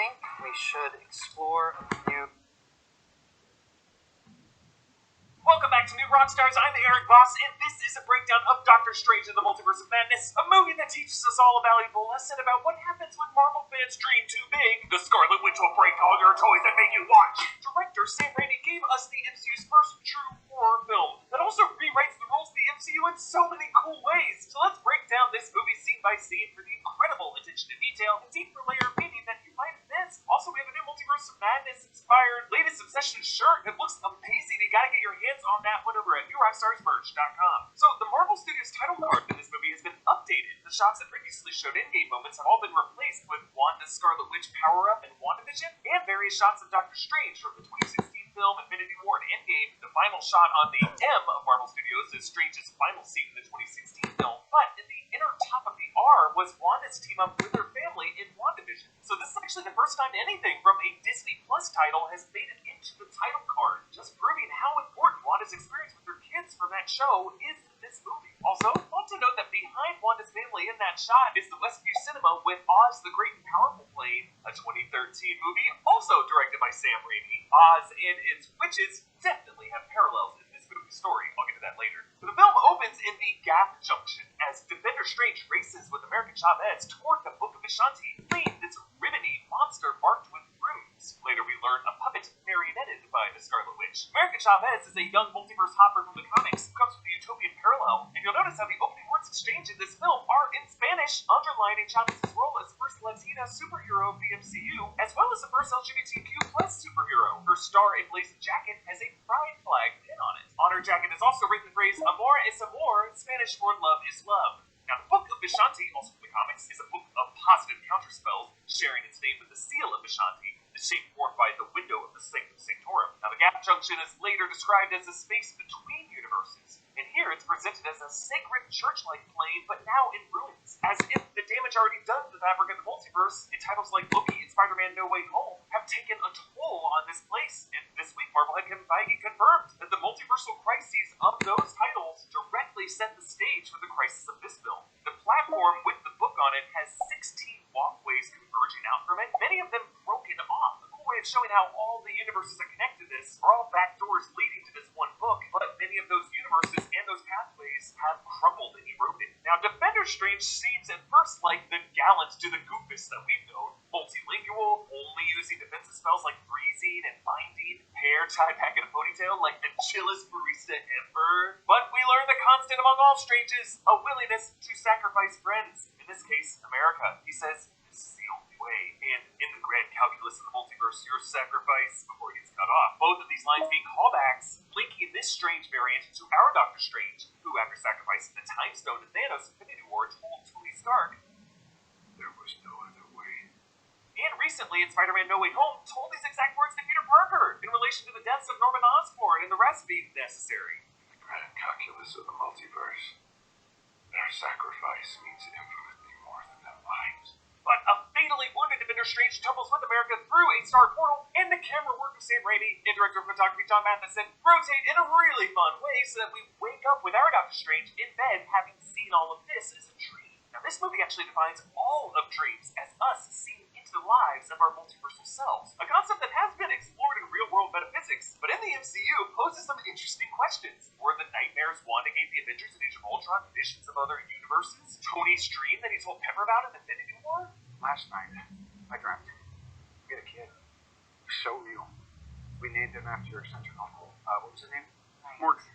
think we should explore a few... Welcome back to New Rockstars. I'm Eric Voss, and this is a breakdown of Doctor Strange in the Multiverse of Madness, a movie that teaches us all a valuable lesson about what happens when Marvel fans dream too big. The Scarlet Witch will break all your toys and make you watch. Director Sam Raimi gave us the MCU's first true horror film that also rewrites the rules of the MCU in so many cool ways. So let's break down this movie scene by scene for the incredible attention to detail and deeper layer of meaning that you might have missed. Also, we have a new Multiverse of Madness inspired latest Obsession shirt. It looks amazing. You gotta get your hands on that one over at NewRockstarsMerch.com. So the Marvel Studios title card for this movie has been updated. The shots that previously showed in-game moments have all been replaced with Wanda's Scarlet Witch power-up and WandaVision, and various shots of Doctor Strange from the 2016 film Infinity War and Endgame. The final shot on the M of Marvel Studios is Strange's final scene in the 2016 film, but in the inner top of the R was Wanda's team up with her family in WandaVision. So this is actually the first time anything from a Disney Plus title has made it into the title card, just proving how important Wanda's experience with her kids from that show is in this movie. Also, want to note that behind Wanda's family in that shot is the Westview Cinema with Oz the Great and Powerful playing, a 2013 movie also directed by Sam Raimi. Oz and its witches definitely have parallels in this movie's story. I'll get to that later. The film opens in the Gap Junction as Defender Strange races with America Chavez toward the Book of Vishanti, fleeing this ribbony monster marked with runes. Later we learn a puppet marionetted by the Scarlet Witch. America Chavez is a young multiverse hopper from the comics who comes from the Utopian parallel, and you'll notice how the opening words exchanged in this film are in Spanish, underlining Chavez's role as the first Latina superhero of the MCU, as well as the first LGBTQ plus superhero. Her star emblazoned jacket has a pride flag pin on it. On her jacket is also written the phrase Amor es amor, Spanish for love is love. Now, the Book of Vishanti, also from the comics, is a book of positive counterspells, sharing its name with the seal of Vishanti, the shape formed by the window of the Sanctum Sanctorum. Now, the Gap Junction is later described as a space between universes, and here it's presented as a sacred church-like plane, but now in ruins, as if the damage already done to the fabric of the multiverse in titles like Loki and Spider-Man No Way Home have taken a toll on this place. And this week, Marvel head Kevin Feige confirmed that the multiversal crises of those titles directly set the stage for the crisis of this film. The platform with the book on it has 16 walkways converging out from it, many of them broken off. A cool way of showing how all the universes that connect to this are all back doors leading to this one book, but many of those universes and those pathways have crumbled and eroded. Now, Defender Strange seems at first like the gallant to the goofus that we've known, multilingual, only using defensive spells like freezing and binding, hair tied back in a ponytail like the chillest barista ever. But we learn the constant among all Stranges, a willingness to sacrifice friends. In this case, America. He says, "This is the only way, and in the grand calculus of the multiverse, your sacrifice before it gets cut off." Both of these lines being callbacks, linking this Strange variant to our Doctor Strange, who, after sacrificing the Time Stone to Thanos' Infinity War, told Tony Stark, "There was no other way." And recently, in Spider-Man No Way Home, told these exact words to Peter Parker in relation to the deaths of Norman Osborn and the rest being necessary. In the grand calculus of the multiverse, their sacrifice means infinitely more than their lives. But a fatally wounded Defender Strange tumbles with America through a star portal, and the camera work of Sam Raimi and director of photography John Matheson rotate in a really fun way so that we wake up with our Doctor Strange in bed having seen all of this as a dream. Now, this movie actually defines all of dreams as us seeing into the lives of our multiversal selves, a concept that has been explored in real-world metaphysics, but in the MCU poses some interesting questions. Were the nightmares Wanda gave the Avengers in Age of Ultron visions of other universes? Tony's dream that he told Pepper about in Infinity War? Last night, I dreamt. We had a kid. So real. We named him after your eccentric uncle. What was his name? Morgan.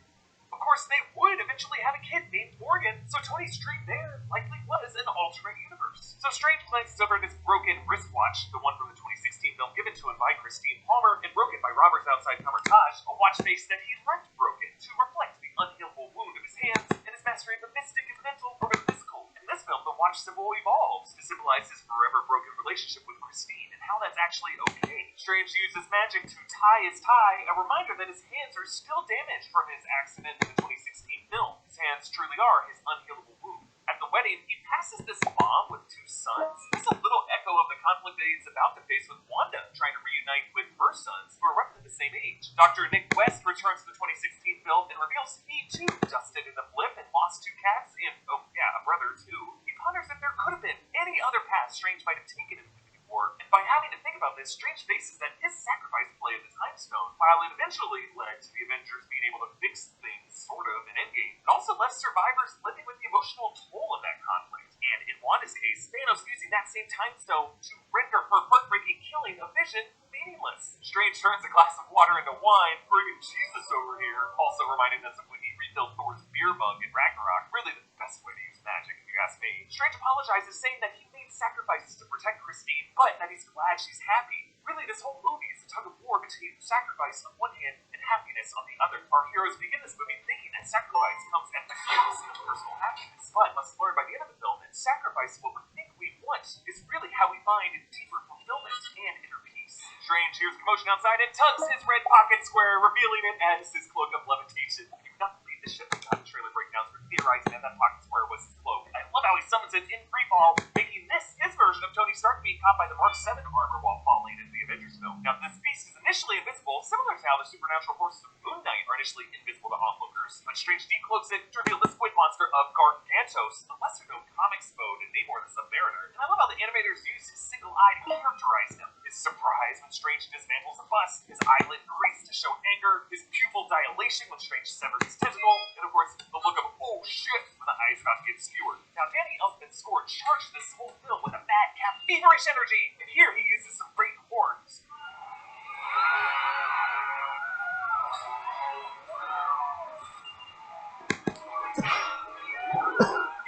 Of course, they would eventually have a kid named Morgan, so Tony's dream there likely was an alternate universe. So Strange glances over at his broken wristwatch, the one from the 2016 film given to him by Christine Palmer and broken by Robert's outside Kamertage, a watch face that he left broken to reflect the unhealable wound of his hands and his mastery of the mystic and mental over the physical. In this film, the watch symbol evolves to symbolize his forever broken relationship with Christine and how that's actually okay. Strange uses magic to tie his tie, a reminder that his hands are still damaged from his accident in the 2016 film. His hands truly are his unhealable wound. At the wedding, he passes this mom with two sons. This is a little echo of the conflict that he's about to face with Wanda, trying to reunite with her sons, who are roughly the same age. Dr. Nick West returns to the 2016 film and reveals he too dusted in a blip and lost two cats and, oh yeah, a brother too. He ponders if there could have been any other path Strange might have taken in Infinity War, and by having to think about this, Strange faces that his sacrifice play of the Time Stone, while it eventually led to the Avengers being able to fix things, sort of, in Endgame, it also left survivors living with the emotional toll of that conflict. And in Wanda's case, Thanos using that same Time Stone to render her heartbreaking killing of Vision meaningless. Strange turns a glass of water into wine, friggin' Jesus over here, also reminding us of when he refilled Thor's beer mug in Ragnarok. Really the best way to use magic, if you ask me. Strange apologizes, saying that he made sacrifices to protect Christine, but that he's glad she's happy. Really, this whole movie is a tug of war between sacrifice on one hand and happiness on the other. Our heroes begin this movie thinking that sacrifice comes at the expense of personal happiness, but must learn by the end of the film that sacrifice what we think we want is really how we find deeper fulfillment and inner peace. Strange hears commotion outside and tugs his red pocket square, revealing it as his cloak of levitation. You would not believe the shit that got trailer breakdowns for theorizing that pocket square was his cloak. I love how he summons it in freefall, making this his version of Tony Stark being caught by the Mark 7 armor while falling into the Avengers film. Now, this beast is initially invisible, similar to how the supernatural forces of Moon Knight are initially invisible to onlookers, but Strange decloaks it to reveal the squid monster of Gargantos, a lesser-known comics foe to Namor the Submariner. And I love how the animators use his single eye to characterize him. His surprise when Strange dismantles a bus, his eyelid crease to show anger, his pupil dilation when Strange severs his tentacle, and of course, the look of, oh shit, when the eyes about to get skewered. Now, Danny Elfman's score charged this whole film with a madcap, feverish energy, and here he uses some great horns.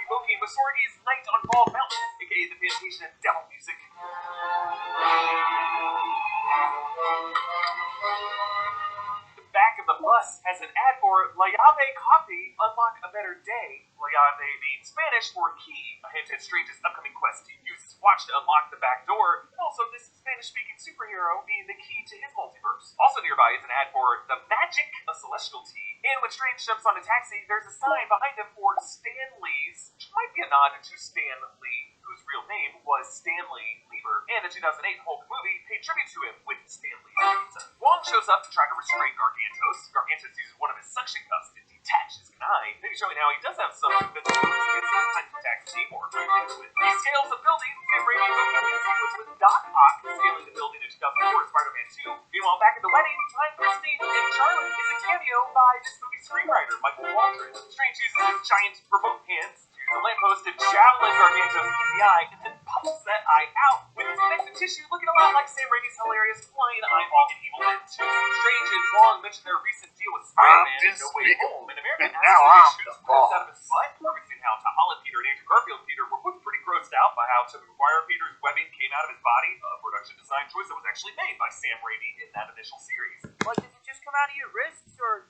Evoking Masorgi's Night on Bald Mountain, aka the Fantasia Devil music. The back of the bus has an ad for La Llave Coffee, unlock a better day. La Llave being Spanish for key, a hint at Strange's upcoming quest to use his watch to unlock the back door, and also this Spanish-speaking superhero being the key to his multiverse. Also nearby is an ad for The Magic, a celestial tea, and when Strange jumps on a taxi, there's a sign behind him for Stan Lee's, which might be a nod to Stan Lee, whose real name was Stanley Lieber, and the 2008 Hulk movie paid tribute to him with Stan Lee's pizza. Wong shows up to try to restrain Gargantos. Gargantos uses one of his suction cups to detach his canine, maybe showing how he does have some invincibility against the time to attack Namor. He scales a building, Sam Raimi was with Doc Ock scaling the building in 2004 Spider-Man 2. Meanwhile, back at the wedding, time Christine and Charlie is a cameo by this movie's screenwriter, Michael Waldron. Strange uses his giant remote hands to use a lamppost to javelin Gargantos in the eye, and then pops that eye out with his connective tissue looking a lot like Sam Raimi's hilarious flying eyeball in Evil Dead 2. Strange and Wong mentioned their recent deal with Spider-Man and No Way Home, and American accidentally shoots bullets out of his butt, referencing how Tom Holland Peter and Andrew Garfield Peter were both pretty grossed out by how Tobey Maguire Peter's webbing came out of his body, a production design choice that was actually made by Sam Raimi in that initial series. Like, does it just come out of your wrists, or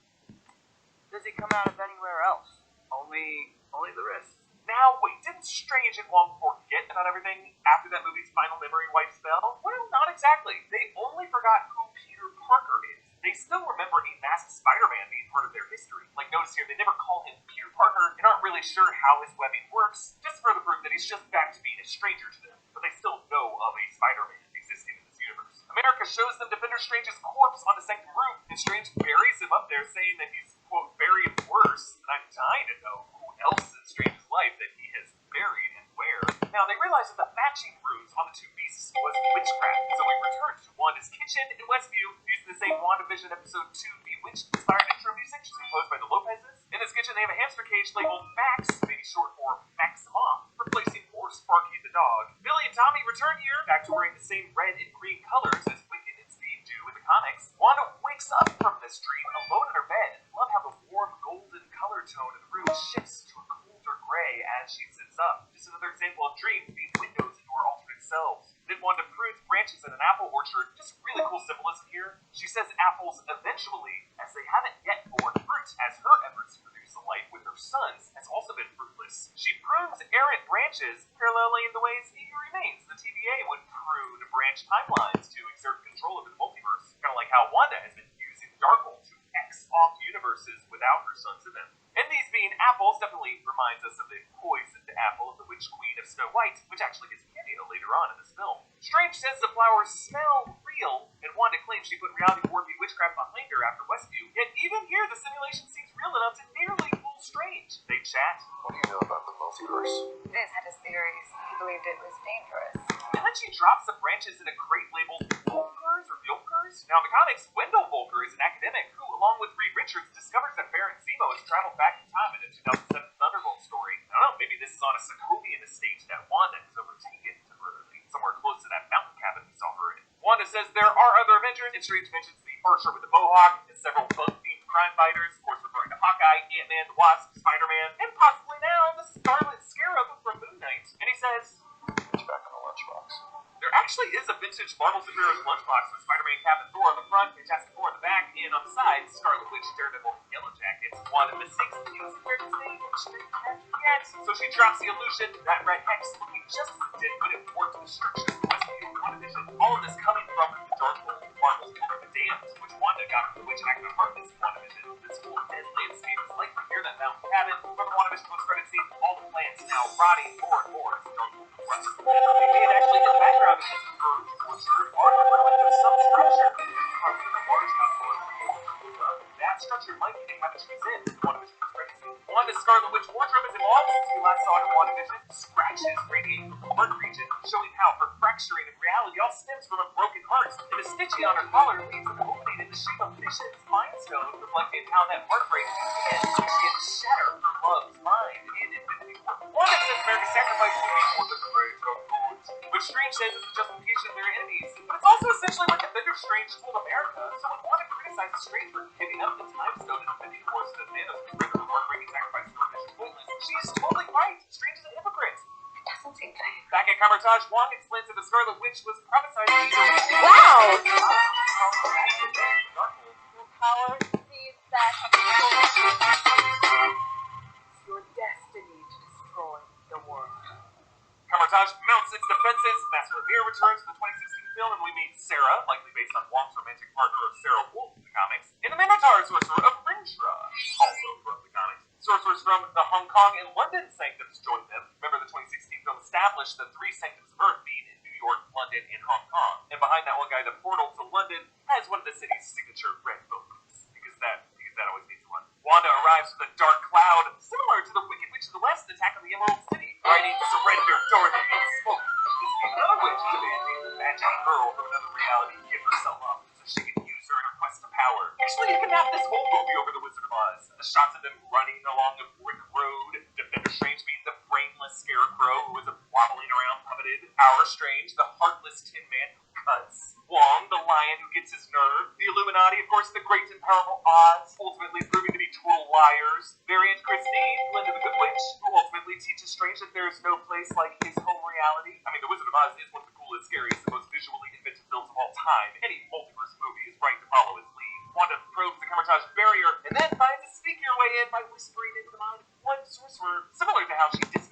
does it come out of anywhere else? Only the wrist. Now, wait, didn't Strange and Wong forget about everything after that movie's final memory wipe spell? Well, not exactly. They only forgot who Peter Parker is. They still remember a masked Spider-Man being part of their history. Like, notice here, they never call him Peter Parker and aren't really sure how his webbing works, just further proof that he's just back to being a stranger to them. But they still know of a Spider-Man existing in this universe. America shows them Defender Strange's corpse on the second roof, and Strange buries him up there, saying that he's, quote, buried worse. And I'm dying to know who else in Strange's life that he has buried and where. Now, they realize that the matching runes on the two beasts was witchcraft, so we return to Wanda's kitchen in Westview, using the same WandaVision Episode 2 Bewitched-inspired intro music, which is composed by the Lopezes. In this kitchen, they have a hamster cage labeled Max, maybe short for Maximoff, replacing poor Sparky the dog. Billy and Tommy return here, back to wearing the same red and green colors as Wiccan and Speed do in the comics. Wanda wakes up from this dream alone in her bed. Love how the warm golden color tone of the room shifts to a colder gray as she sits up. Just another example of dreams being windows into our alternate selves. Then Wanda prunes branches in an apple orchard. Just really cool symbolism here. She says apples eventually, as they haven't yet borne fruit, as her efforts to produce a life with her sons has also been fruitless. She prunes errant branches, paralleling the ways he remains. The TVA would prune branch timelines to exert control over the multiverse, kind of like how Wanda has been using Darkhold to X off universes without her sons in them. And these being apples definitely reminds us of the poisoned apple of the Witch Queen of Snow White, which actually gets a cameo later on in this film. Strange says the flowers smell real, and Wanda claims she put reality warpy witchcraft behind her after Westview, yet even here the simulation seems real enough to nearly fool Strange. They chat. What do you know about the multiverse? Liz had his theories. He believed it was dangerous. And then she drops the branches in a crate labeled Thanos traveled back in time in a 2007 Thunderbolt story. I don't know, maybe this is on a Sokovian estate that Wanda has overtaken temporarily, somewhere close to that mountain cabin we saw her in. Wanda says there are other Avengers, and Strange mentions the Archer with the Mohawk, and several bug-themed crime fighters, of course referring to Hawkeye, Ant-Man, the Wasp, Spider-Man, and possibly now the Scarlet Scarab from Moon Knight. And he says, It's back in the lunchbox. there actually is a vintage Marvel Superheroes lunchbox with Spider-Man, Cap, and Thor on the front, Fantastic Four on the back, and on the sides, Scarlet Witch, Daredevil, and Yellow Jackets. Wanda mistakes the use of their distinct yet, so she drops the illusion that red hex looking just as it did, but it warped the structure of Westview and WandaVision. All of this coming from the Darkhold, Marvel's Book of the Damned, which Wanda got from the Witch Act of Heartless in WandaVision. This whole dead landscape is likely near that mountain cabin. From the WandaVision post-credit scene, all the plants now rotting more and more as the Darkhold progresses. Maybe it actually in the background because of her tortured art relic of some structure carved in a large outdoor. That structure might be the cabin she's in WandaVision post-credit scene. Wanda's Scarlet Witch wardrobe is evolved since we last saw it in WandaVision. Scratches radiate from the heart region, showing how her fracturing in reality all stems from a broken heart. And the stitching on her collar leaves an opening in the shape of Vision's Mind Stone, reflecting how that heartbreak began to shatter her love's mind in Infinity War. Wanda says America's sacrifice will be more than the rage of gods, which Strange says is a justification of their enemies. But it's also essentially what Defender Strange told America, so when Wanda criticizes Strange for giving up the Time Stone in Infinity War so that Thanos could render the heartbreaking sacrifice for Vision pointless, she is totally right. Strange is a hypocrite. Doesn't seem fair. Back at Camertage, Wong explains that the Scarlet Witch was prophesied to be Wow! Your power sees that it's your destiny to destroy the world. Camertage mounts its defenses. Master Revere returns to the 2016 film, and we meet Sarah, likely based on Wong's romantic partner of Sarah Wolf in the comics, and the Minotaur Sorcerer of Rinshra, also from the comics. Sorcerers from the Hong Kong and London sanctums join them. Remember, the 2016 film established the three sanctums of Earth being in New York, London, and Hong Kong. And behind that one guy, the portal to London has one of the city's signature red boats, because that always means one. Wanda arrives with a dark cloud, similar to the Wicked Witch of the West attack on the Emerald City, writing "Surrender, Dorothy, and smoke." This is another witch demanding the magic girl from another reality give herself up so she can use her in her quest to power. Actually, you can map this whole movie over the Wizard of Oz. The shots of them running along the brick road, Defender Strange being the brainless scarecrow who is wobbling around puppeted, Our Strange, the heartless Tin Man who cuts, Wong, the lion who gets his nerve, the Illuminati, of course, the great and powerful Oz, ultimately proving to be total liars, Variant Christine, Linda the Good Witch, who ultimately teaches Strange that there is no place like his home reality. I mean, The Wizard of Oz is one of the coolest, scariest, and most visually inventive films of all time. Any multiverse movie is right to follow his lead. Wanda probes the Camertage barrier, and then finds a sneak your way in by whispering into the mind of one sorcerer, similar to how she did.